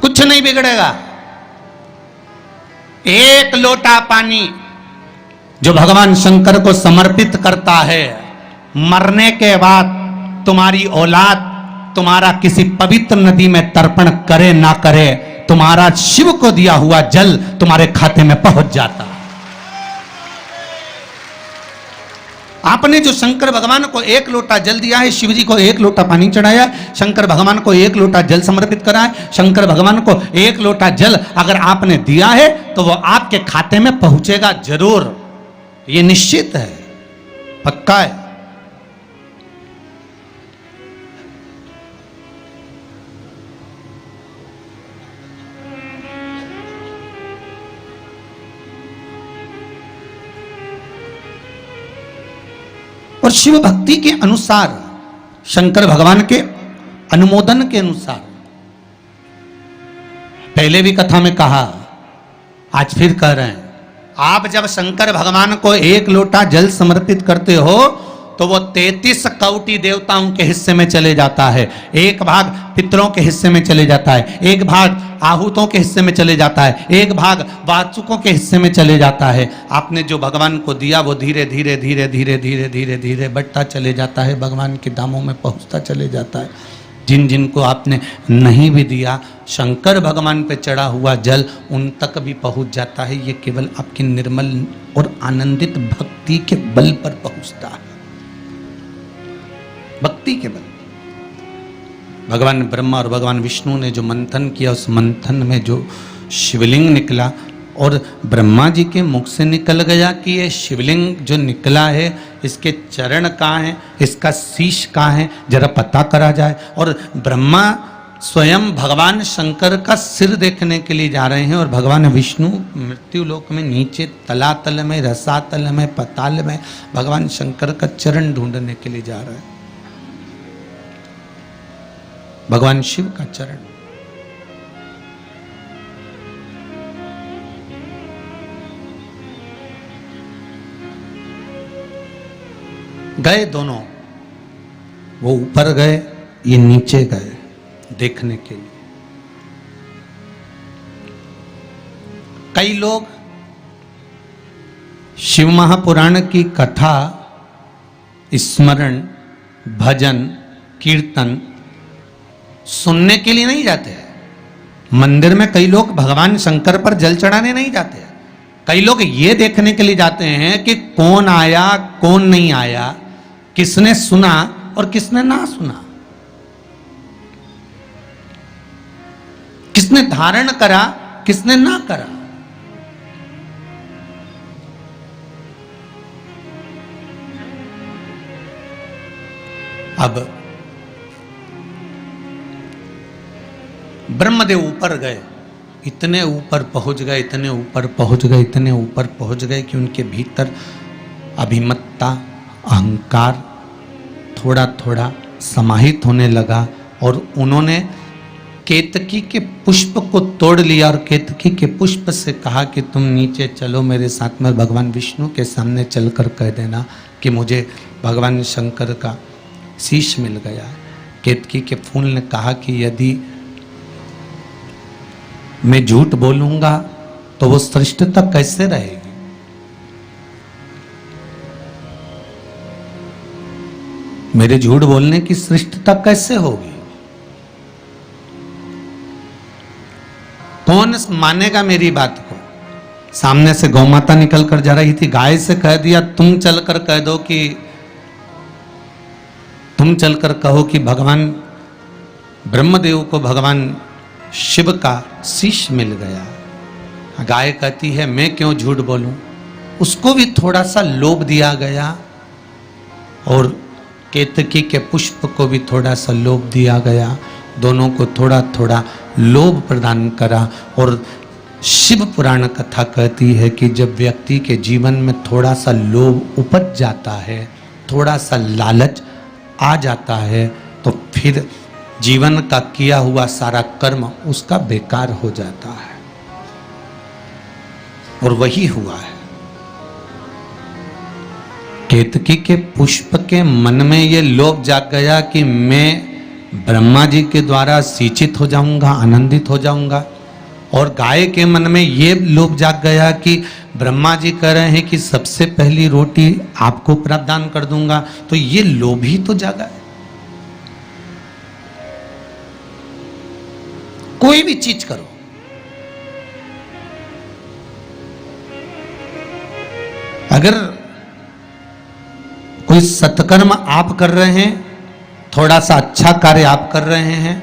कुछ नहीं बिगड़ेगा। एक लोटा पानी जो भगवान शंकर को समर्पित करता है, मरने के बाद तुम्हारी औलाद तुम्हारा किसी पवित्र नदी में तर्पण करे ना करे, तुम्हारा शिव को दिया हुआ जल तुम्हारे खाते में पहुंच जाता। आपने जो शंकर भगवान को एक लोटा जल दिया है, शिव जी को एक लोटा पानी चढ़ाया, शंकर भगवान को एक लोटा जल समर्पित करा है, शंकर भगवान को एक लोटा जल अगर आपने दिया है तो वो आपके खाते में पहुंचेगा जरूर। ये निश्चित है, पक्का है। और शिव भक्ति के अनुसार, शंकर भगवान के अनुमोदन के अनुसार, पहले भी कथा में कहा, आज फिर कह रहे हैं, आप जब शंकर भगवान को एक लोटा जल समर्पित करते हो तो वो 33 कौटि देवताओं के हिस्से में चले जाता है। एक भाग पितरों के हिस्से में चले जाता है, एक भाग आहूतों के हिस्से में चले जाता है, एक भाग वाचुकों के हिस्से में चले जाता है। आपने जो भगवान को दिया वो धीरे धीरे धीरे धीरे धीरे धीरे धीरे बढ़ता चले जाता है, भगवान के धामों में पहुंचता चले जाता है। जिन जिन को आपने नहीं भी दिया, शंकर भगवान पे चढ़ा हुआ जल उन तक भी पहुंच जाता है। ये केवल आपकी निर्मल और आनंदित भक्ति के बल पर पहुंचता है, भक्ति के बल। भगवान ब्रह्मा और भगवान विष्णु ने जो मंथन किया, उस मंथन में जो शिवलिंग निकला, और ब्रह्मा जी के मुख से निकल गया कि ये शिवलिंग जो निकला है इसके चरण कहाँ हैं, इसका शीश कहाँ है, जरा पता करा जाए। और ब्रह्मा स्वयं भगवान शंकर का सिर देखने के लिए जा रहे हैं, और भगवान विष्णु मृत्यु लोक में नीचे तलातल में, रसातल में, पताल में भगवान शंकर का चरण ढूंढने के लिए जा रहे हैं, भगवान शिव का चरण। गए दोनों, वो ऊपर गए, ये नीचे गए देखने के लिए। कई लोग शिव महापुराण की कथा, स्मरण, भजन, कीर्तन सुनने के लिए नहीं जाते हैं। मंदिर में कई लोग भगवान शंकर पर जल चढ़ाने नहीं जाते हैं। कई लोग ये देखने के लिए जाते हैं कि कौन आया कौन नहीं आया, किसने सुना और किसने ना सुना, किसने धारण करा किसने ना करा। अब ब्रह्मदेव ऊपर गए, इतने ऊपर पहुंच गए, इतने ऊपर पहुंच गए, इतने ऊपर पहुंच गए कि उनके भीतर अभिमत्ता, अहंकार थोड़ा थोड़ा समाहित होने लगा, और उन्होंने केतकी के पुष्प को तोड़ लिया और केतकी के पुष्प से कहा कि तुम नीचे चलो मेरे साथ में, भगवान विष्णु के सामने चलकर कह देना कि मुझे भगवान शंकर का शीश मिल गया। केतकी के फूल ने कहा कि यदि मैं झूठ बोलूंगा तो वो श्रेष्ठता कैसे रहेगी। मेरे झूठ बोलने की श्रेष्ठता कैसे होगी। कौन मानेगा मेरी बात को। सामने से गौ माता निकल कर जा रही थी, गाय से कह दिया तुम चलकर कह दो कि, तुम चलकर कहो कि भगवान ब्रह्मदेव को भगवान शिव का शीश मिल गया। गाय कहती है मैं क्यों झूठ बोलूं। उसको भी थोड़ा सा लोभ दिया गया और केतकी के पुष्प को भी थोड़ा सा लोभ दिया गया। दोनों को थोड़ा थोड़ा लोभ प्रदान करा। और शिव पुराण कथा कहती है कि जब व्यक्ति के जीवन में थोड़ा सा लोभ उपज जाता है, थोड़ा सा लालच आ जाता है, तो फिर जीवन का किया हुआ सारा कर्म उसका बेकार हो जाता है। और वही हुआ है। केतकी के पुष्प के मन में ये लोभ जाग गया कि मैं ब्रह्मा जी के द्वारा सिंचित हो जाऊंगा, आनंदित हो जाऊंगा। और गाय के मन में ये लोभ जाग गया कि ब्रह्मा जी कह रहे हैं कि सबसे पहली रोटी आपको प्रदान कर दूंगा, तो ये लोभ ही तो जागा है। कोई भी चीज करो, अगर कोई सत्कर्म आप कर रहे हैं, थोड़ा सा अच्छा कार्य आप कर रहे हैं,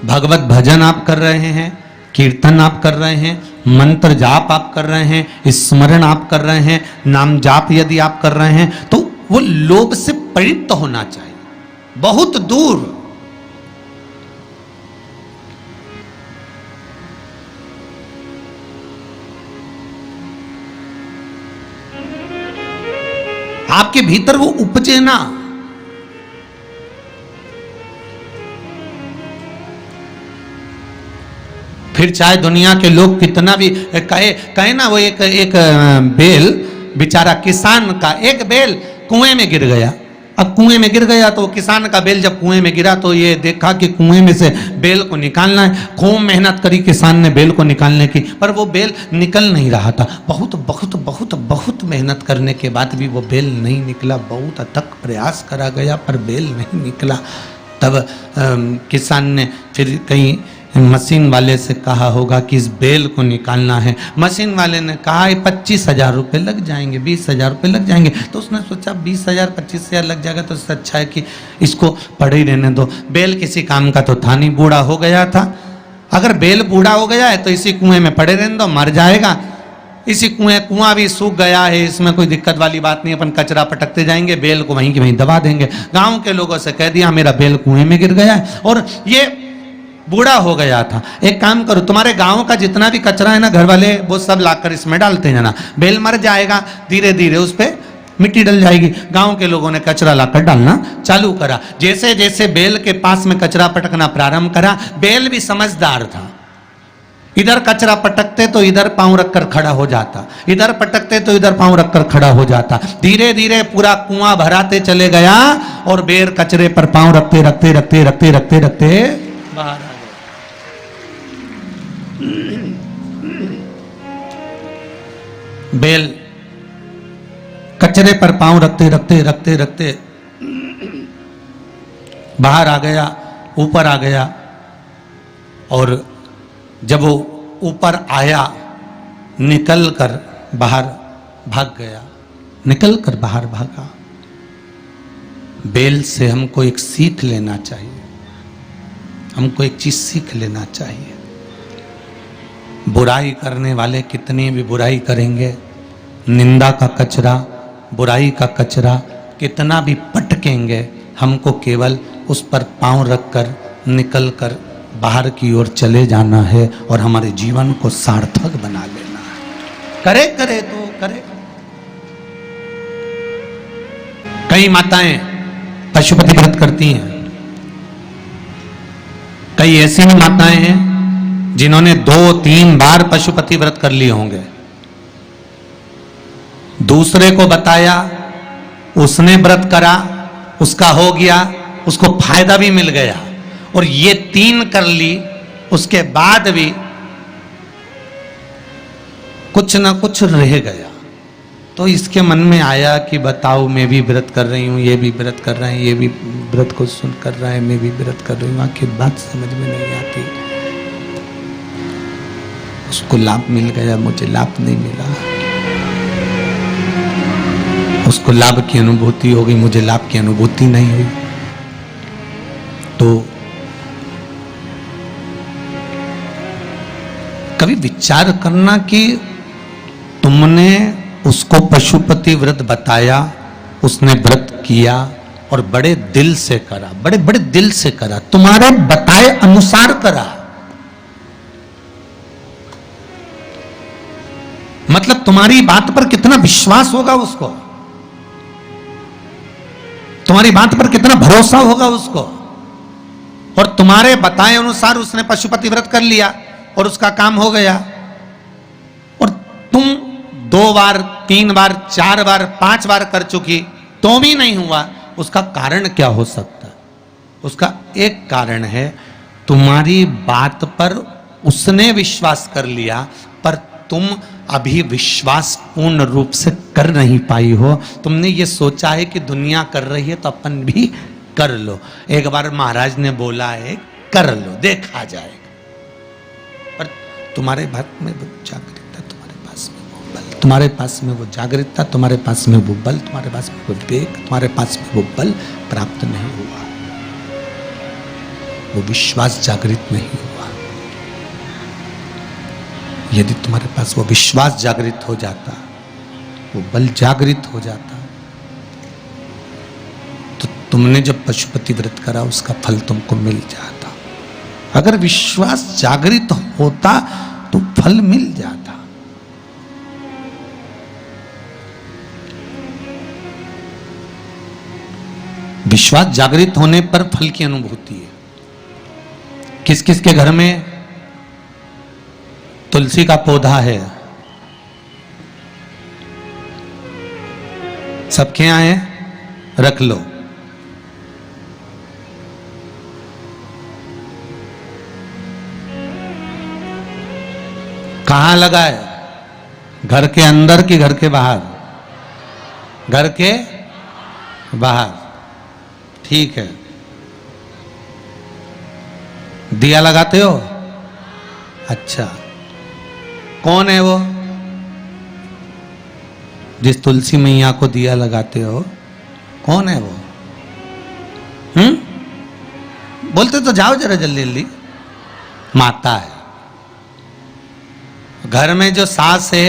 भगवत भजन आप कर रहे हैं, कीर्तन आप कर रहे हैं, मंत्र जाप आप कर रहे हैं, स्मरण आप कर रहे हैं, नाम जाप यदि आप कर रहे हैं, तो वो लोभ से पवित्र होना चाहिए, बहुत दूर। आपके भीतर वो उपजे ना। फिर चाहे दुनिया के लोग कितना भी कहे ना, वो एक बेल बेचारा किसान का एक बेल कुएं में गिर गया। अब कुएं में गिर गया तो किसान का बेल जब कुएं में गिरा तो ये देखा कि कुएं में से बेल को निकालना है। खूब मेहनत करी किसान ने बेल को निकालने की, पर वो बेल निकल नहीं रहा था। बहुत बहुत बहुत बहुत मेहनत करने के बाद भी वो बेल नहीं निकला। बहुत अथक प्रयास करा गया पर बेल नहीं निकला। तब किसान ने फिर कहीं मशीन वाले से कहा होगा कि इस बेल को निकालना है। मशीन वाले ने कहा 25,000 रुपये लग जाएंगे, 20,000 रुपये लग जाएंगे। तो उसने सोचा 20,000 25,000 लग जाएगा तो इससे अच्छा है कि इसको पड़े ही रहने दो। बेल किसी काम का तो था नहीं, बूढ़ा हो गया था। अगर बेल बूढ़ा हो गया है तो इसी कुएं में पड़े रहने दो, मर जाएगा। इसी कुआं भी सूख गया है, इसमें कोई दिक्कत वाली बात नहीं, अपन कचरा पटकते जाएंगे, बेल को वहीं की वहीं दबा देंगे। गाँव के लोगों से कह दिया मेरा बेल कुएं में गिर गया है और ये बूढ़ा हो गया था। एक काम करो, तुम्हारे गांव का जितना भी कचरा है ना, घर वाले वो सब लाकर इसमें डालते हैं ना, बेल मर जाएगा। धीरे धीरे उस पे मिट्टी डल जाएगी। गांव के लोगों ने कचरा लाकर डालना चालू करा। जैसे जैसे बेल के पास में कचरा पटकना प्रारंभ करा, बेल भी समझदार था। इधर कचरा पटकते तो इधर पांव रखकर खड़ा हो जाता, इधर पटकते तो इधर पांव रखकर खड़ा हो जाता। धीरे धीरे पूरा कुआं भराते चले गया और बेर कचरे पर पांव रखते रखते रखते रखते रखते रखते बाहर आ गया। बेल कचरे पर पांव रखते रखते रखते रखते बाहर आ गया, ऊपर आ गया। और जब वो ऊपर आया, निकल कर बाहर भाग गया, निकल कर बाहर भागा। बेल से हमको एक सीख लेना चाहिए, हमको एक चीज सीख लेना चाहिए। बुराई करने वाले कितनी भी बुराई करेंगे, निंदा का कचरा, बुराई का कचरा कितना भी पटकेंगे, हमको केवल उस पर पांव रखकर निकल कर बाहर की ओर चले जाना है और हमारे जीवन को सार्थक बना लेना है। करे करे तो करे। कई माताएं पशुपति व्रत करती हैं, कई ऐसी भी माताएं हैं जिन्होंने 2-3 बार पशुपति व्रत कर लिए होंगे। दूसरे को बताया, उसने व्रत करा, उसका हो गया, उसको फायदा भी मिल गया। और ये 3 कर ली, उसके बाद भी कुछ ना कुछ रह गया। तो इसके मन में आया कि बताओ, मैं भी व्रत कर रही हूं, ये भी व्रत कर रहे हैं, ये भी व्रत को सुन कर रहा है, मैं भी व्रत कर रही हूं। आखिर बात समझ में नहीं आती। उसको लाभ मिल गया, मुझे लाभ नहीं मिला। उसको लाभ की अनुभूति हो गई, मुझे लाभ की अनुभूति नहीं हुई। तो कभी विचार करना कि तुमने उसको पशुपति व्रत बताया, उसने व्रत किया और बड़े दिल से करा, बड़े बड़े दिल से करा, तुम्हारे बताए अनुसार करा। मतलब तुम्हारी बात पर कितना विश्वास होगा उसको, तुम्हारी बात पर कितना भरोसा होगा उसको। और तुम्हारे बताए अनुसार उसने पशुपति व्रत कर लिया और उसका काम हो गया। और तुम 2 बार 3 बार 4 बार 5 बार कर चुकी तो भी नहीं हुआ, उसका कारण क्या हो सकता है? उसका एक कारण है, तुम्हारी बात पर उसने विश्वास कर लिया, पर तुम अभी विश्वास पूर्ण रूप से कर नहीं पाई हो। तुमने ये सोचा है कि दुनिया कर रही है तो अपन भी कर लो। एक बार महाराज ने बोला है कर लो, देखा जाएगा। पर तुम्हारे बात में वो जागृतता, तुम्हारे पास में वो बल, तुम्हारे पास में वो जागृतता, तुम्हारे पास में वो बल, तुम्हारे पास में वो विवेक, तुम्हारे पास में वो बल प्राप्त नहीं हुआ, वो विश्वास जागृत नहीं हुआ। यदि तुम्हारे पास वो विश्वास जागृत हो जाता, वो बल जागृत हो जाता, तो तुमने जब पशुपति व्रत करा उसका फल तुमको मिल जाता। अगर विश्वास जागृत होता तो फल मिल जाता। विश्वास जागृत होने पर फल की अनुभूति है। किस किस के घर में तुलसी का पौधा है? सबके यहाँ है? रख लो। कहां लगा है? घर के अंदर कि घर के बाहर? घर के बाहर। ठीक है। दिया लगाते हो? अच्छा, कौन है वो जिस तुलसी मैया को दिया लगाते हो? कौन है वो? बोलते तो जाओ जरा जल्दी जल्दी। माता है। घर में जो सास है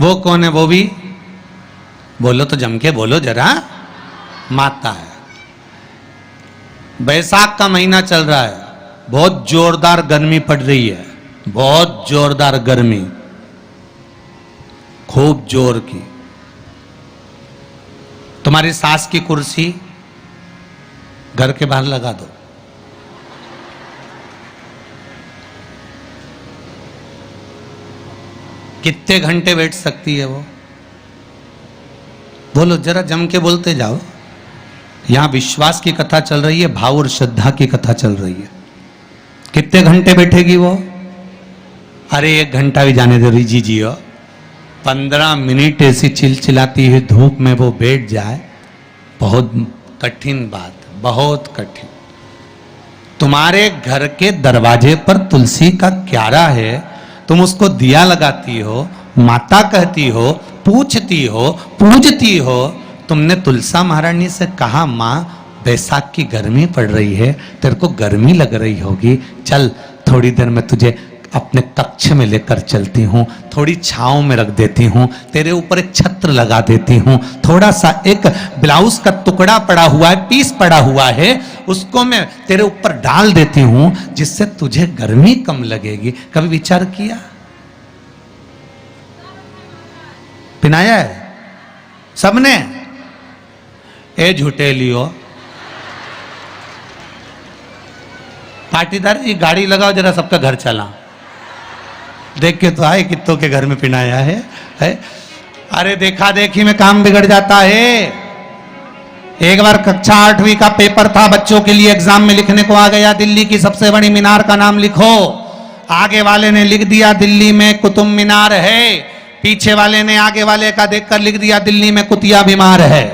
वो कौन है? वो भी बोलो तो जम के बोलो जरा। माता है। बैसाख का महीना चल रहा है, बहुत जोरदार गर्मी पड़ रही है, बहुत जोरदार गर्मी, खूब जोर की। तुम्हारी सास की कुर्सी घर के बाहर लगा दो। कितने घंटे बैठ सकती है वो? बोलो जरा, जम के बोलते जाओ। यहां विश्वास की कथा चल रही है, भाव और श्रद्धा की कथा चल रही है। कितने घंटे बैठेगी वो? अरे 1 घंटा भी जाने दो रिजी जी हो। 15 मिनट ऐसी चिलचिलाती हुई धूप में वो बैठ जाए, बहुत कठिन बात, बहुत कठिन। तुम्हारे घर के दरवाजे पर तुलसी का क्यारा है, तुम उसको दिया लगाती हो, माता कहती हो, पूछती हो, पूजती हो। तुमने तुलसा महारानी से कहा, माँ बैसाख की गर्मी पड़ रही है, तेरे को गर्मी लग रही होगी, चल थोड़ी देर में तुझे अपने कक्ष में लेकर चलती हूँ, थोड़ी छांव में रख देती हूँ, तेरे ऊपर एक छत्र लगा देती हूँ, थोड़ा सा एक ब्लाउज का टुकड़ा पड़ा हुआ है, पीस पड़ा हुआ है, उसको मैं तेरे ऊपर डाल देती हूँ, जिससे तुझे गर्मी कम लगेगी। कभी विचार किया? पिनाया है सबने? ए झूठे लियो। पाटीदार जी गाड़ी लगाओ जरा, सबका घर चला। देख के तो आए कित्तों के घर में पिनाया है? अरे देखा देखी में काम बिगड़ जाता है। एक बार कक्षा 8वीं का पेपर था, बच्चों के लिए एग्जाम में लिखने को आ गया, दिल्ली की सबसे बड़ी मीनार का नाम लिखो। आगे वाले ने लिख दिया दिल्ली में कुतुब मीनार है, पीछे वाले ने आगे वाले का देखकर लिख दिया दिल्ली में कुतिया बीमार है।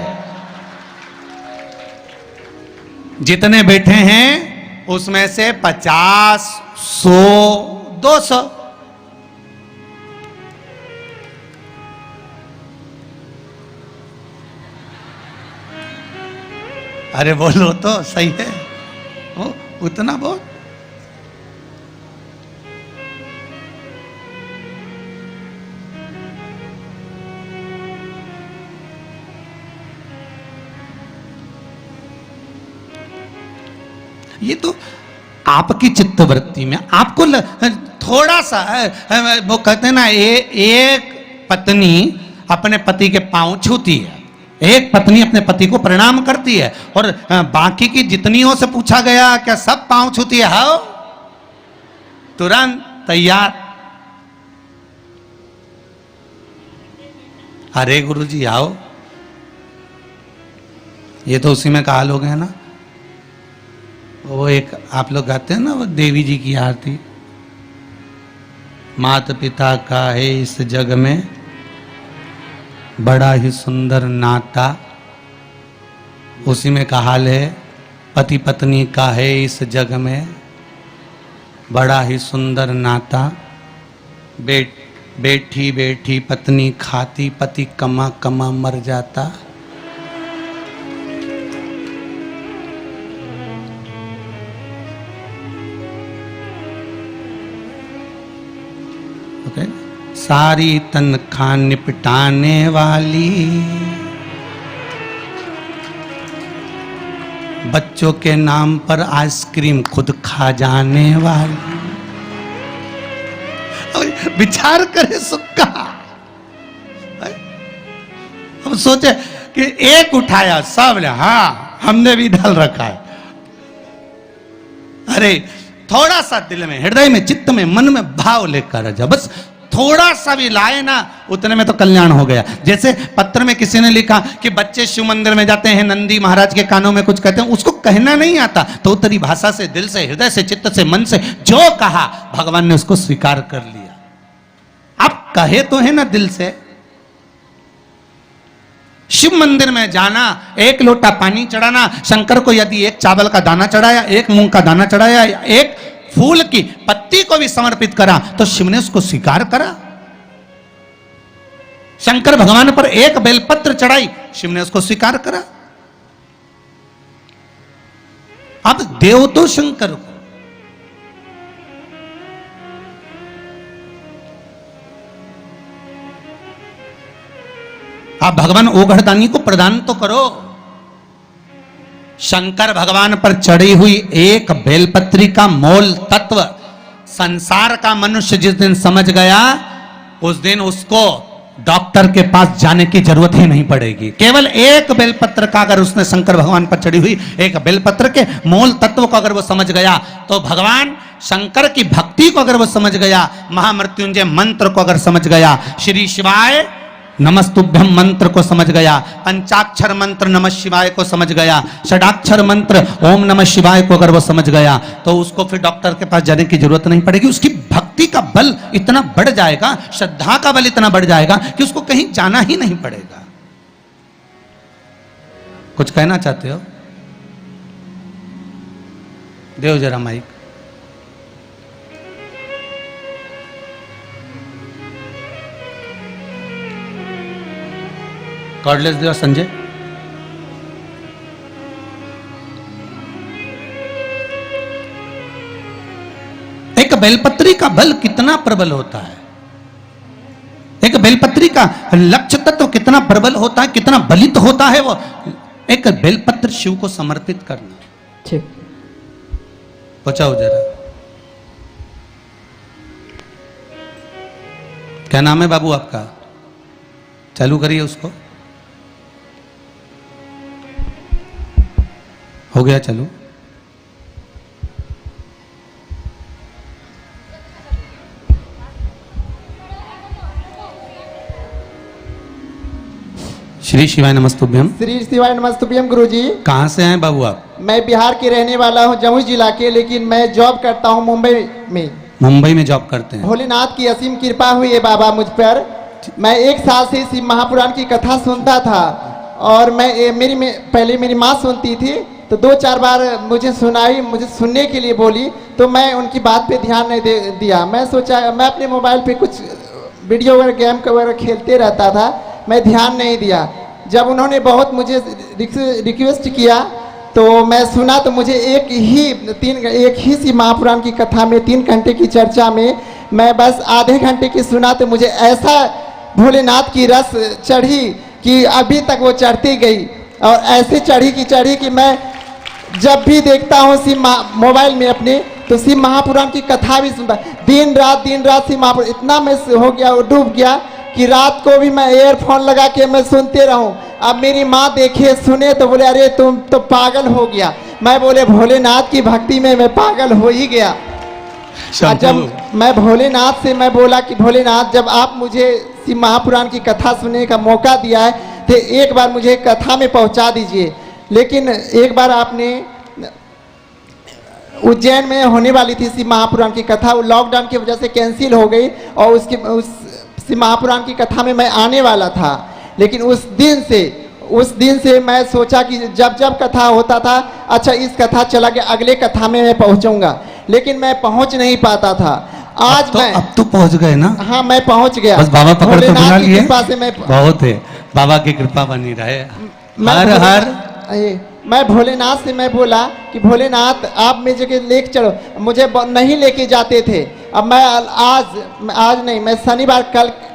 जितने बैठे हैं उसमें से 50, 100, 200 अरे बोलो तो सही है, ओ, उतना बहुत। ये तो आपकी चित्तवृत्ति में आपको थोड़ा सा वो कहते हैं ना, एक पत्नी अपने पति के पांव छूती है, एक पत्नी अपने पति को प्रणाम करती है, और बाकी की जितनियों से पूछा गया क्या सब पांव छूती है? हाँ, तुरंत तैयार। अरे गुरुजी आओ, ये तो उसी में का हाल हो गया ना। वो एक आप लोग गाते हैं ना, वो देवी जी की आरती, माता पिता का है इस जग में बड़ा ही सुंदर नाता, उसी में का हाल है पति पत्नी का है इस जग में बड़ा ही सुंदर नाता। बैठी बैठी पत्नी खाती, पति कमा कमा मर जाता। ओके, सारी तनख्वाह निपटाने वाली, बच्चों के नाम पर आइसक्रीम खुद खा जाने वाली। विचार करे सुख का। अब सोचे कि एक उठाया सब ने, हाँ हमने भी डाल रखा है। अरे थोड़ा सा दिल में, हृदय में, चित्त में, मन में भाव लेकर जा, बस थोड़ा सा भी लाए ना, उतने में तो कल्याण हो गया। जैसे पत्र में किसी ने लिखा कि बच्चे शिव मंदिर में जाते हैं, नंदी महाराज के कानों में कुछ कहते हैं, उसको कहना नहीं आता, तो उत्तरी भाषा से, दिल से, हृदय से, चित्त से, मन से जो कहा भगवान ने उसको स्वीकार कर लिया। आप कहे तो है ना दिल से। शिव मंदिर में जाना, एक लोटा पानी चढ़ाना, शंकर को यदि एक चावल का दाना चढ़ाया, एक मूंग का दाना चढ़ाया, एक फूल की पत्ती को भी समर्पित करा, तो शिव ने उसको स्वीकार करा। शंकर भगवान पर एक बेलपत्र चढ़ाई, शिव ने उसको स्वीकार करा। अब देव तो शंकर को, आप भगवान ओघड़दानी को प्रदान तो करो। शंकर भगवान पर चढ़ी हुई एक बेलपत्री का मोल तत्व संसार का मनुष्य जिस दिन समझ गया, उस दिन उसको डॉक्टर के पास जाने की जरूरत ही नहीं पड़ेगी। केवल एक बेलपत्र का अगर उसने शंकर भगवान पर चढ़ी हुई एक बेलपत्र के मोल तत्व को अगर वो समझ गया, तो भगवान शंकर की भक्ति को अगर वो समझ गया, महामृत्युंजय मंत्र को अगर समझ गया, श्री शिवाय नमस्तुभ्यम मंत्र को समझ गया, पंचाक्षर मंत्र नमः शिवाय को समझ गया, षडाक्षर मंत्र ओम नमः शिवाय को अगर वो समझ गया, तो उसको फिर डॉक्टर के पास जाने की जरूरत नहीं पड़ेगी। उसकी भक्ति का बल इतना बढ़ जाएगा, श्रद्धा का बल इतना बढ़ जाएगा कि उसको कहीं जाना ही नहीं पड़ेगा। कुछ कहना चाहते हो? देव जरा माइक। कॉर्डलेस देव संजय। एक बेलपत्री का बल कितना प्रबल होता है, एक बेलपत्री का लक्ष्य तत्व कितना प्रबल होता है, कितना बलित होता है वो। एक बेलपत्र शिव को समर्पित करना। ठीक, पहुंचाओ जरा। क्या नाम है बाबू आपका? चालू करिए उसको। हो गया, चलो। श्री शिवाय नमस्तुभ्यम। श्री शिवाय नमस्तुभ्यम गुरुजी। कहाँ से हैं बाबू आप? मैं बिहार के रहने वाला हूँ, जमुई जिला के, लेकिन मैं जॉब करता हूँ मुंबई में। मुंबई में जॉब करते हैं। भोलेनाथ की असीम कृपा हुई है बाबा मुझ पर। मैं 1 साल से शिव महापुराण की कथा सुनता था, और पहले मेरी माँ सुनती थी, तो 2-4 बार मुझे सुनाई, मुझे सुनने के लिए बोली, तो मैं उनकी बात पे ध्यान नहीं दिया। मैं सोचा, मैं अपने मोबाइल पे कुछ वीडियो वगैरह, गेम वगैरह खेलते रहता था, मैं ध्यान नहीं दिया। जब उन्होंने बहुत मुझे रिक्वेस्ट किया, तो मैं सुना, तो मुझे एक ही शिव महापुराण की कथा में 3 घंटे की चर्चा में मैं बस आधे घंटे की सुना, तो मुझे ऐसा भोलेनाथ की रस चढ़ी कि अभी तक वो चढ़ती गई, और ऐसे चढ़ी कि मैं जब भी देखता हूँ शिव मोबाइल में अपने, तो शिव महापुराण की कथा भी सुनता। दिन रात शिव महापुराण, इतना मैं हो गया, डूब गया कि रात को भी मैं ईयरफोन लगा के मैं सुनते रहूं। अब मेरी माँ देखे, सुने, तो बोले अरे तुम तो पागल हो गया। मैं बोले भोलेनाथ की भक्ति में मैं पागल हो ही गया। जब मैं भोलेनाथ से मैं बोला कि भोलेनाथ, जब आप मुझे शिव महापुराण की कथा सुनने का मौका दिया है, तो एक बार मुझे कथा में पहुंचा दीजिए। लेकिन एक बार आपने उज्जैन में होने वाली थी शिव महापुराण की कथा, वो लॉकडाउन की वजह से कैंसिल हो गई और उस शिव महापुराण की कथा में मैं आने वाला था। लेकिन उस दिन से मैं सोचा कि जब जब कथा होता था, अच्छा इस कथा चला गया, अगले कथा में मैं पहुंचूंगा, लेकिन मैं पहुंच नहीं पाता था। आज अब तो पहुंच गए ना। हाँ, मैं पहुंच गया। बस बाबा पकड़ तो बुला लिए। कृपा से मैं बहुत है, बाबा की कृपा बनी रहे। मैं भोलेनाथ से मैं बोला कि भोलेनाथ आप मुझे लेके चलो, मुझे नहीं लेके जाते थे। अब मैं आज नहीं, मैं शनिवार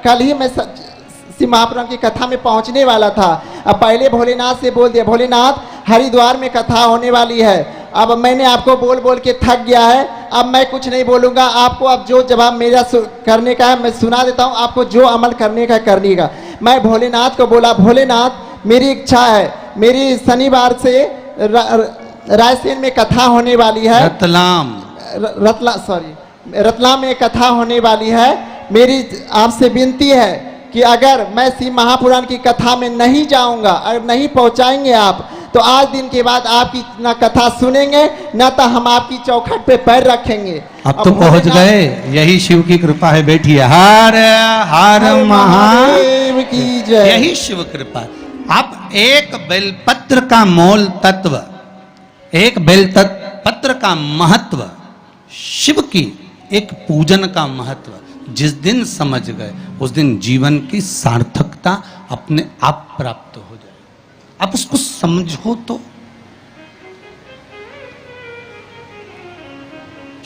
कल ही मैं शिव महापुराण की कथा में पहुंचने वाला था। अब पहले भोलेनाथ से बोल दिया, भोलेनाथ हरिद्वार में कथा होने वाली है। अब मैंने आपको बोल बोल के थक गया है, अब मैं कुछ नहीं बोलूँगा आपको। अब जो जवाब मेरा करने का है मैं सुना देता हूँ, आपको जो अमल करने का करने का। मैं भोलेनाथ को बोला, भोलेनाथ मेरी इच्छा है, मेरी शनिवार से रायसेन में कथा होने वाली है, रतलाम में कथा होने वाली है। मेरी आपसे विनती है कि अगर मैं शिव महापुराण की कथा में नहीं जाऊंगा, अगर नहीं पहुंचाएंगे आप, तो आज दिन के बाद आपकी ना कथा सुनेंगे ना तो हम आपकी चौखट पे पैर रखेंगे। अब तो पहुंच गए, यही शिव की कृपा है। बैठिए। हर हर महादेव की जय। यही शिव कृपा। आप एक बेलपत्र का मोल तत्व, एक बेलपत्र का महत्व, शिव की एक पूजन का महत्व जिस दिन समझ गए, उस दिन जीवन की सार्थकता अपने आप प्राप्त हो जाए। आप उसको समझो तो।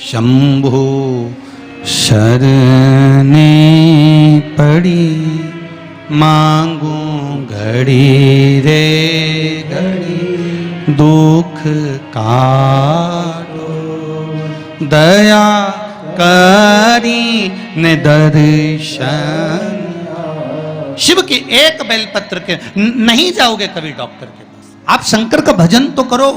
शंभु शरणे पड़ी मांगू घड़ी रे घड़ी, दुख काटो दया करी ने दर्शन। शिव के एक बेलपत्र के नहीं जाओगे कभी डॉक्टर के पास, आप शंकर का भजन तो करो।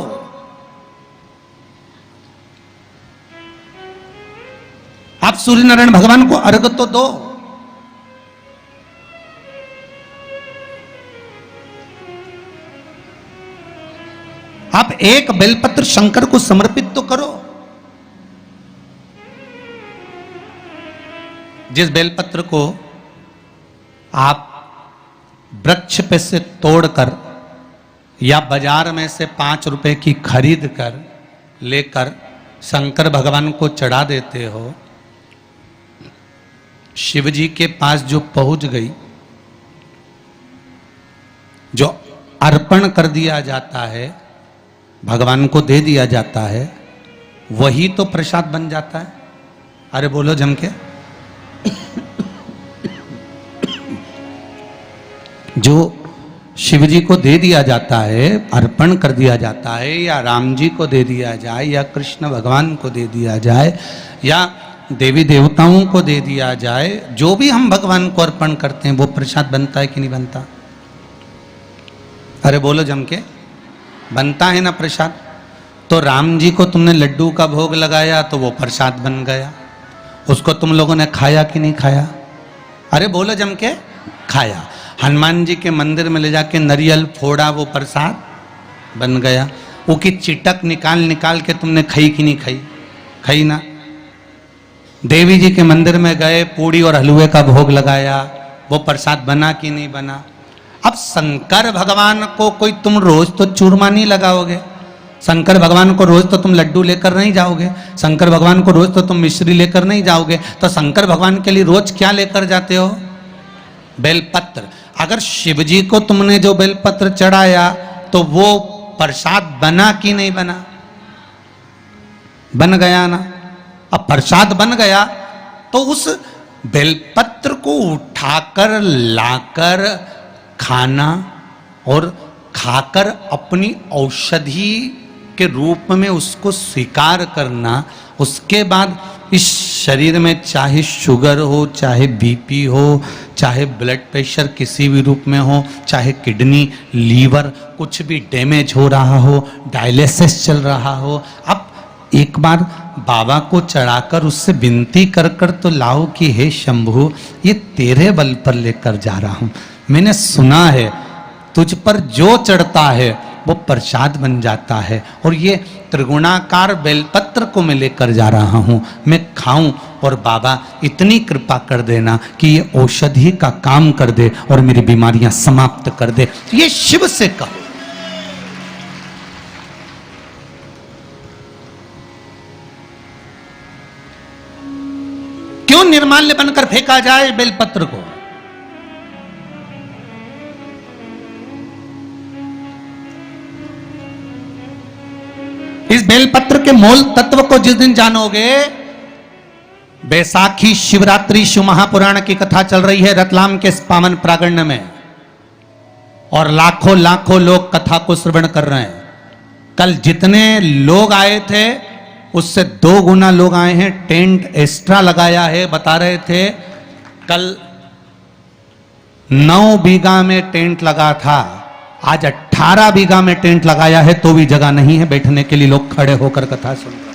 आप सूर्य नारायण भगवान को अर्घ तो दो। आप एक बेलपत्र शंकर को समर्पित तो करो। जिस बेलपत्र को आप वृक्ष पे से तोड़कर या बाजार में से 5 रुपए की खरीद कर लेकर शंकर भगवान को चढ़ा देते हो, शिव जी के पास जो पहुंच गई, जो अर्पण कर दिया जाता है, भगवान को दे दिया जाता है, वही तो प्रसाद बन जाता है। अरे बोलो जम के। जो शिव जी को दे दिया जाता है, अर्पण कर दिया जाता है, या राम जी को दे दिया जाए, या कृष्ण भगवान को दे दिया जाए, या देवी देवताओं को दे दिया जाए, जो भी हम भगवान को अर्पण करते हैं वो प्रसाद बनता है कि नहीं बनता? अरे बोलो जम के। बनता है ना प्रसाद। तो राम जी को तुमने लड्डू का भोग लगाया तो वो प्रसाद बन गया, उसको तुम लोगों ने खाया कि नहीं खाया? अरे बोलो जम के। खाया। हनुमान जी के मंदिर में ले जाके नारियल फोड़ा, वो प्रसाद बन गया। वो की चिटक निकाल निकाल के तुमने खाई कि नहीं खाई? खाई ना। देवी जी के मंदिर में गए, पूड़ी और हलवे का भोग लगाया, वो प्रसाद बना कि नहीं बना? अब शंकर भगवान को कोई तुम रोज तो चूरमा नहीं लगाओगे, शंकर भगवान को रोज तो तुम लड्डू लेकर नहीं जाओगे, शंकर भगवान को रोज तो तुम मिश्री लेकर नहीं जाओगे। तो शंकर भगवान के लिए रोज क्या लेकर जाते हो? बेलपत्र। अगर शिव जी को तुमने जो बेलपत्र चढ़ाया तो वो प्रसाद बना कि नहीं बना? बन गया ना। अब प्रसाद बन गया तो उस बेलपत्र को उठाकर लाकर खाना और खाकर अपनी औषधि के रूप में उसको स्वीकार करना, उसके बाद इस शरीर में चाहे शुगर हो, चाहे बीपी हो, चाहे ब्लड प्रेशर किसी भी रूप में हो, चाहे किडनी, लीवर कुछ भी डैमेज हो रहा हो, डायलिसिस चल रहा हो, अब एक बार बाबा को चढ़ाकर उससे विनती कर कर तो लाओ कि हे शंभु, ये तेरे बल पर लेकर जा रहा हूं। मैंने सुना है तुझ पर जो चढ़ता है वो प्रसाद बन जाता है। और ये त्रिगुणाकार बेलपत्र को मैं लेकर जा रहा हूं, मैं खाऊं और बाबा इतनी कृपा कर देना कि ये औषधि का काम कर दे और मेरी बीमारियां समाप्त कर दे। ये शिव से कहो। क्यों निर्माल्य बनकर फेंका जाए बेलपत्र को? इस बेलपत्र के मूल तत्व को जिस दिन जानोगे, बैसाखी शिवरात्रि शिव महापुराण की कथा चल रही है रतलाम के पावन प्रांगण में, और लाखों लाखों लोग कथा को श्रवण कर रहे हैं। कल जितने लोग आए थे उससे 2 गुना लोग आए हैं, टेंट एक्स्ट्रा लगाया है। बता रहे थे कल 9 बीघा में टेंट लगा था, आज 18 बीघा में टेंट लगाया है, तो भी जगह नहीं है बैठने के लिए। लोग खड़े होकर कथा सुन रहे हैं।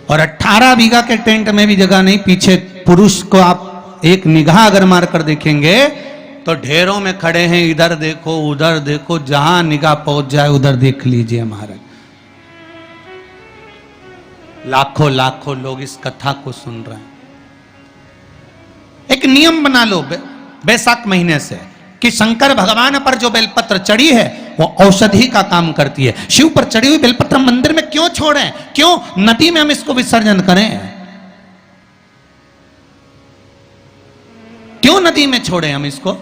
और 18 बीघा के टेंट में भी जगह नहीं। पीछे पुरुष को आप एक निगाह अगर मारकर देखेंगे तो ढेरों में खड़े हैं, इधर देखो उधर देखो, जहां निगाह पहुंच जाए उधर देख लीजिए महाराज। लाखों लाखों लोग इस कथा को सुन रहे हैं। एक नियम बना लो बैसाख महीने से कि शंकर भगवान पर जो बेलपत्र चढ़ी है वो औषधि का काम करती है। शिव पर चढ़ी हुई बेलपत्र मंदिर में क्यों छोड़ें? क्यों नदी में हम इसको विसर्जन करें? क्यों नदी में छोड़ें हम इसको?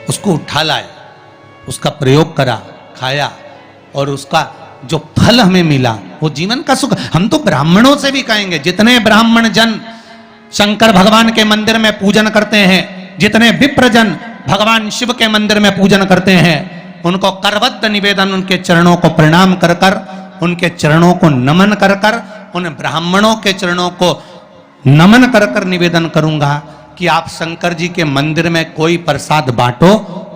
उसको उठा लाए, उसका प्रयोग करा, खाया, और उसका जो फल हमें मिला वो जीवन का सुख। हम तो ब्राह्मणों से भी कहेंगे, जितने ब्राह्मण जन शंकर भगवान के मंदिर में पूजन करते हैं, जितने विप्र जन भगवान शिव के मंदिर में पूजन करते हैं, उनको करबद्ध निवेदन, उनके चरणों को प्रणाम कर कर, उनके चरणों को नमन कर कर, उन ब्राह्मणों के चरणों को नमन कर कर निवेदन करूंगा कि आप शंकर जी के मंदिर में कोई प्रसाद बांटो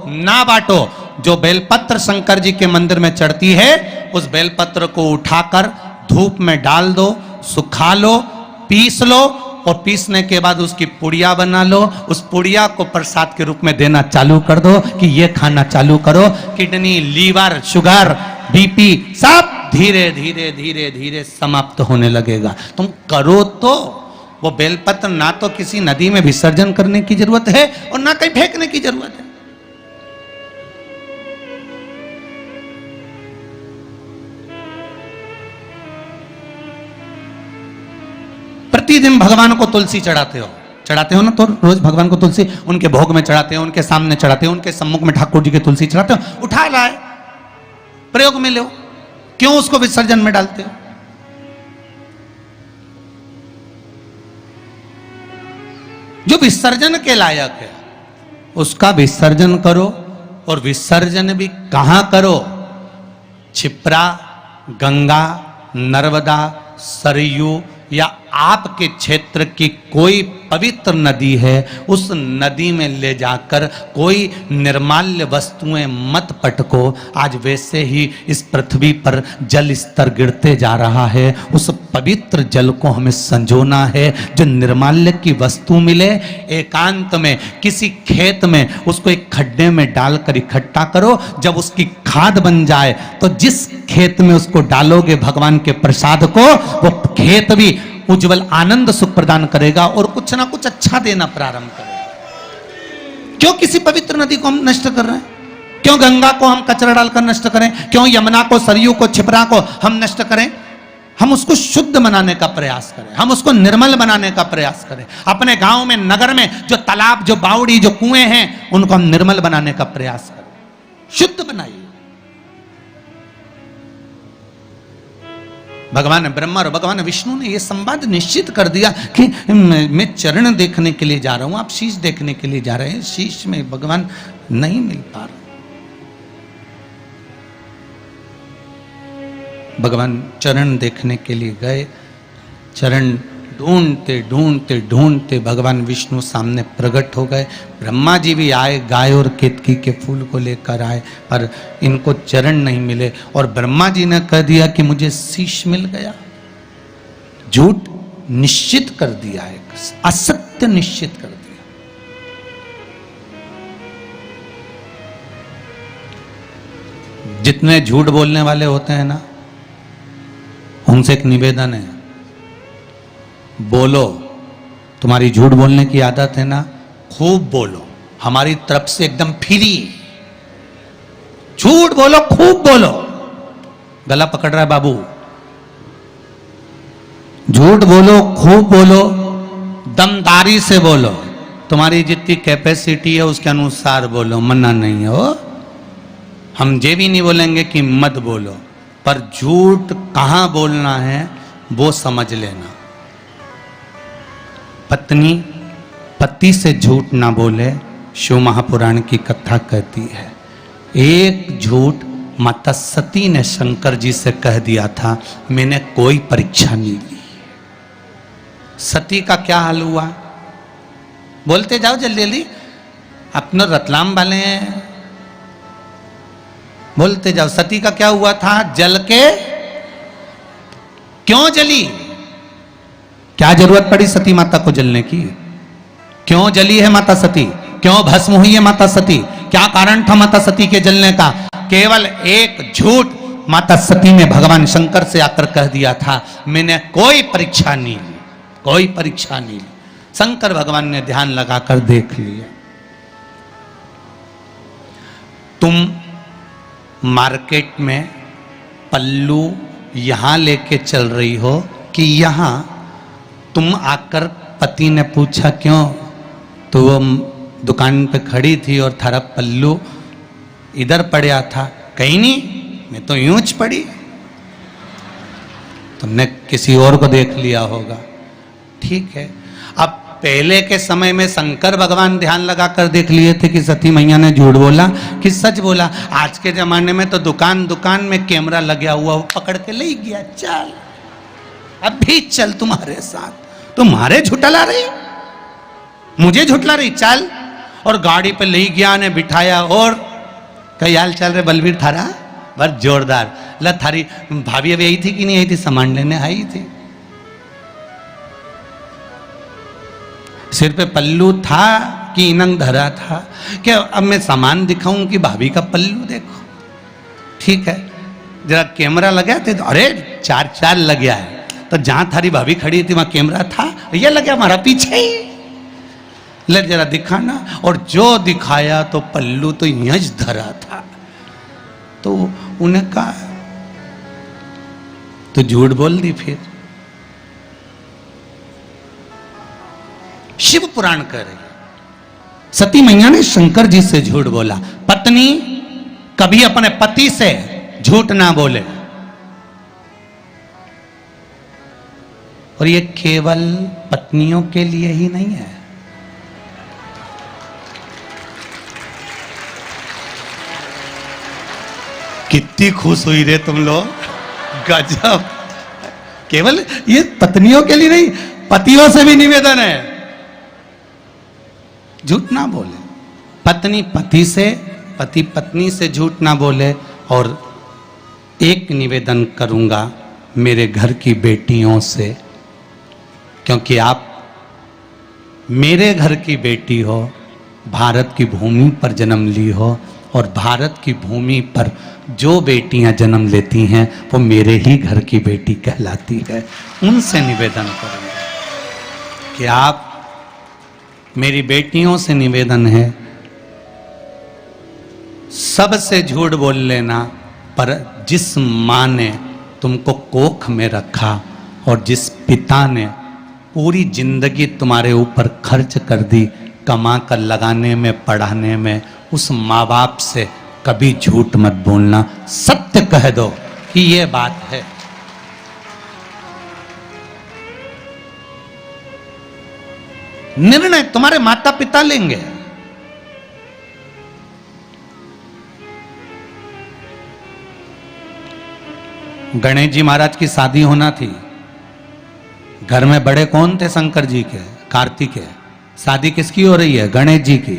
ना बांटो, जो बेलपत्र शंकर जी के मंदिर में चढ़ती है उस बेलपत्र को उठाकर धूप में डाल दो, सुखा लो, पीस लो, और पीसने के बाद उसकी पुड़िया बना लो। उस पुड़िया को प्रसाद के रूप में देना चालू कर दो कि ये खाना चालू करो। किडनी, लीवर, शुगर, बीपी सब धीरे धीरे धीरे धीरे समाप्त होने लगेगा। तुम करो तो। वो बेलपत्र ना तो किसी नदी में विसर्जन करने की जरूरत है और ना कहीं फेंकने की जरूरत है। प्रतिदिन भगवान को तुलसी चढ़ाते हो ना? तो रोज भगवान को तुलसी उनके भोग में चढ़ाते हो, उनके सामने चढ़ाते हो, उनके सम्मुख में ठाकुर जी की तुलसी चढ़ाते हो। उठा लाए, प्रयोग में लो, क्यों उसको विसर्जन में डालते हो? जो विसर्जन के लायक है उसका विसर्जन करो। और विसर्जन भी कहां करो? क्षिप्रा, गंगा, नर्मदा, सरयू या आपके क्षेत्र की कोई पवित्र नदी है, उस नदी में ले जाकर कोई निर्माल्य वस्तुएं मत पटको। आज वैसे ही इस पृथ्वी पर जल स्तर गिरते जा रहा है, उस पवित्र जल को हमें संजोना है। जो निर्माल्य की वस्तु मिले, एकांत में किसी खेत में उसको एक खड्डे में डालकर इकट्ठा करो। जब उसकी खाद बन जाए तो जिस खेत में उसको डालोगे भगवान के प्रसाद को, वो खेत भी उज्जवल आनंद सुख प्रदान करेगा और कुछ ना कुछ अच्छा देना प्रारंभ करेगा। क्यों किसी पवित्र नदी को हम नष्ट कर रहे हैं? क्यों गंगा को हम कचरा डालकर नष्ट करें? क्यों यमुना को, सरयू को, क्षिप्रा को हम नष्ट करें? हम उसको शुद्ध बनाने का प्रयास करें, हम उसको निर्मल बनाने का प्रयास करें। अपने गांव में, नगर में जो तालाब, जो बावड़ी, जो कुएं हैं, उनको हम निर्मल बनाने का प्रयास करें, शुद्ध बनाइए। भगवान ब्रह्मा और भगवान विष्णु ने यह संवाद निश्चित कर दिया कि मैं चरण देखने के लिए जा रहा हूं, आप शीश देखने के लिए जा रहे हैं। शीश में भगवान नहीं मिल पा रहे। भगवान चरण देखने के लिए गए, चरण ढूंढते ढूंढते ढूंढते भगवान विष्णु सामने प्रकट हो गए। ब्रह्मा जी भी आए, गाय और केतकी के फूल को लेकर आए, पर इनको चरण नहीं मिले। और ब्रह्मा जी ने कह दिया कि मुझे शीश मिल गया। झूठ निश्चित कर दिया है, असत्य निश्चित कर दिया। जितने झूठ बोलने वाले होते हैं ना, उनसे एक निवेदन है, बोलो। तुम्हारी झूठ बोलने की आदत है ना, खूब बोलो। हमारी तरफ से एकदम फ्री झूठ बोलो, खूब बोलो। गला पकड़ रहा है बाबू। झूठ बोलो, खूब बोलो, दमदारी से बोलो। तुम्हारी जितनी कैपेसिटी है उसके अनुसार बोलो, मना नहीं हो। हम ये भी नहीं बोलेंगे कि मत बोलो, पर झूठ कहां बोलना है वो समझ लेना। पत्नी पति से झूठ ना बोले, शिव महापुराण की कथा कहती है। एक झूठ माता सती ने शंकर जी से कह दिया था, मैंने कोई परीक्षा नहीं ली। सती का क्या हाल हुआ? बोलते जाओ जल्दी जल्दी, अपने रतलाम वाले हैं, बोलते जाओ। सती का क्या हुआ था? जल के क्यों जली? क्या जरूरत पड़ी सती माता को जलने की? क्यों जली है माता सती? क्यों भस्म हुई है माता सती? क्या कारण था माता सती के जलने का? केवल एक झूठ माता सती ने भगवान शंकर से आकर कह दिया था, मैंने कोई परीक्षा नहीं ली, कोई परीक्षा नहीं ली। शंकर भगवान ने ध्यान लगाकर देख लिया। तुम मार्केट में पल्लू यहां लेके चल रही हो कि यहां? तुम आकर पति ने पूछा क्यों, तो वो दुकान पे खड़ी थी और थारा पल्लू इधर पड़ा था। कहीं नहीं, मैं तो यूंच पड़ी। तुमने किसी और को देख लिया होगा। ठीक है, अब पहले के समय में शंकर भगवान ध्यान लगाकर देख लिए थे कि सती मैया ने झूठ बोला कि सच बोला। आज के जमाने में तो दुकान दुकान में कैमरा लगा हुआ, वो पकड़ के ले गया, चल अब भी चल तुम्हारे साथ। तुम्हारे झुटला रही, मुझे झुटला रही, चल। और गाड़ी पे ले गया ने बिठाया, और कई हाल चल रहे बलबीर थारा बस जोरदार। ला थारी भाभी अभी आई थी कि नहीं आई थी? सामान लेने आई थी। सिर पे पल्लू था कि इनंग धरा था? क्या अब मैं सामान दिखाऊं कि भाभी का पल्लू देखो? ठीक है, जरा कैमरा लगा थे तो अरे चार चार लग गया है। तो जहां थारी भाभी खड़ी थी वहां कैमरा था, ये लगा हमारा पीछे ही। ले जरा दिखाना। और जो दिखाया तो पल्लू तो यंज धरा था। तो उन्हें कहा तो झूठ बोल दी। फिर शिव पुराण कह रही सती मैया ने शंकर जी से झूठ बोला। पत्नी कभी अपने पति से झूठ ना बोले। और ये केवल पत्नियों के लिए ही नहीं है। कितनी खुश हुई रे तुम लोग, गजब। केवल ये पत्नियों के लिए नहीं, पतियों से भी निवेदन है, झूठ ना बोले। पत्नी पति से, पति पत्नी से झूठ ना बोले। और एक निवेदन करूंगा मेरे घर की बेटियों से, क्योंकि आप मेरे घर की बेटी हो, भारत की भूमि पर जन्म ली हो, और भारत की भूमि पर जो बेटियां जन्म लेती हैं वो मेरे ही घर की बेटी कहलाती है। उनसे निवेदन करूंगा कि आप, मेरी बेटियों से निवेदन है, सबसे झूठ बोल लेना, पर जिस माँ ने तुमको कोख में रखा और जिस पिता ने पूरी जिंदगी तुम्हारे ऊपर खर्च कर दी, कमा कर लगाने में, पढ़ाने में, उस माँ बाप से कभी झूठ मत बोलना। सत्य कह दो कि ये बात है। निर्णय तुम्हारे माता पिता लेंगे। गणेश जी महाराज की शादी होना थी, घर में बड़े कौन थे शंकर जी के? कार्तिक है। शादी किसकी हो रही है? गणेश जी की।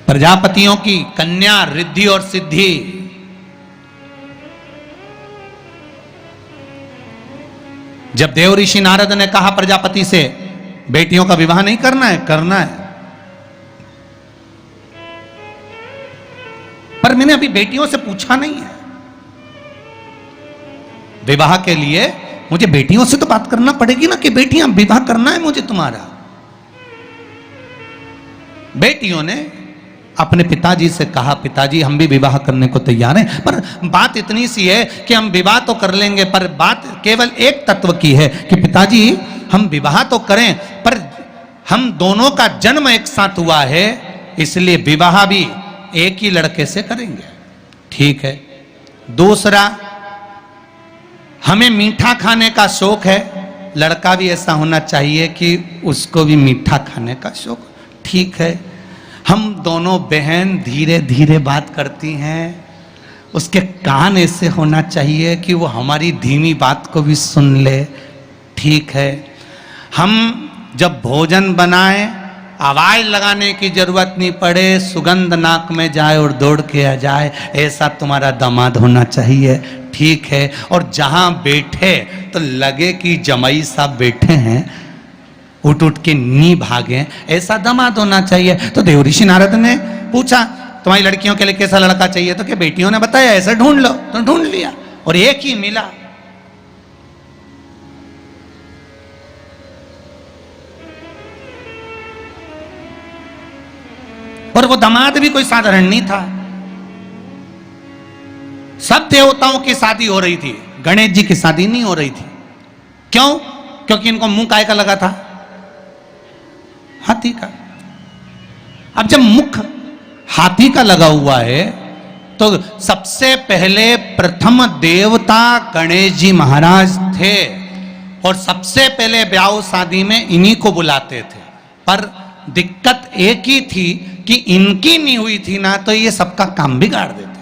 प्रजापतियों की कन्या रिद्धि और सिद्धि। जब देव ऋषि नारद ने कहा प्रजापति से बेटियों का विवाह नहीं करना है, करना है, पर मैंने अभी बेटियों से पूछा नहीं है। विवाह के लिए मुझे बेटियों से तो बात करना पड़ेगी ना कि बेटियां विवाह करना है मुझे तुम्हारा। बेटियों ने अपने पिताजी से कहा, पिताजी हम भी विवाह करने को तैयार हैं, पर बात इतनी सी है कि हम विवाह तो कर लेंगे, पर बात केवल एक तत्व की है कि पिताजी हम विवाह तो करें, पर हम दोनों का जन्म एक साथ हुआ है, इसलिए विवाह भी एक ही लड़के से करेंगे। ठीक है। दूसरा, हमें मीठा खाने का शौक है, लड़का भी ऐसा होना चाहिए कि उसको भी मीठा खाने का शौक। ठीक है। हम दोनों बहन धीरे धीरे बात करती हैं, उसके कान ऐसे होना चाहिए कि वो हमारी धीमी बात को भी सुन ले। ठीक है। हम जब भोजन बनाएं, आवाज लगाने की जरूरत नहीं पड़े, सुगंध नाक में जाए और दौड़ के आ जाए, ऐसा तुम्हारा दामाद होना चाहिए। ठीक है। और जहां बैठे तो लगे कि जमाई साहब बैठे हैं, उठ उठ के नी भागे, ऐसा दामाद होना चाहिए। तो देव ऋषि नारद ने पूछा तुम्हारी लड़कियों के लिए कैसा लड़का चाहिए? तो क्या बेटियों ने बताया ऐसा ढूंढ लो, तो ढूंढ लिया और एक ही मिला। और वो दामाद भी कोई साधारण नहीं था। सब देवताओं की शादी हो रही थी, गणेश जी की शादी नहीं हो रही थी। क्यों? क्योंकि इनको मुंह काय का लगा था? हाथी का। अब जब मुख हाथी का लगा हुआ है तो सबसे पहले प्रथम देवता गणेश जी महाराज थे और सबसे पहले ब्याह शादी में इन्हीं को बुलाते थे। पर दिक्कत एक ही थी कि इनकी नहीं हुई थी ना, तो ये सबका काम बिगाड़ देते।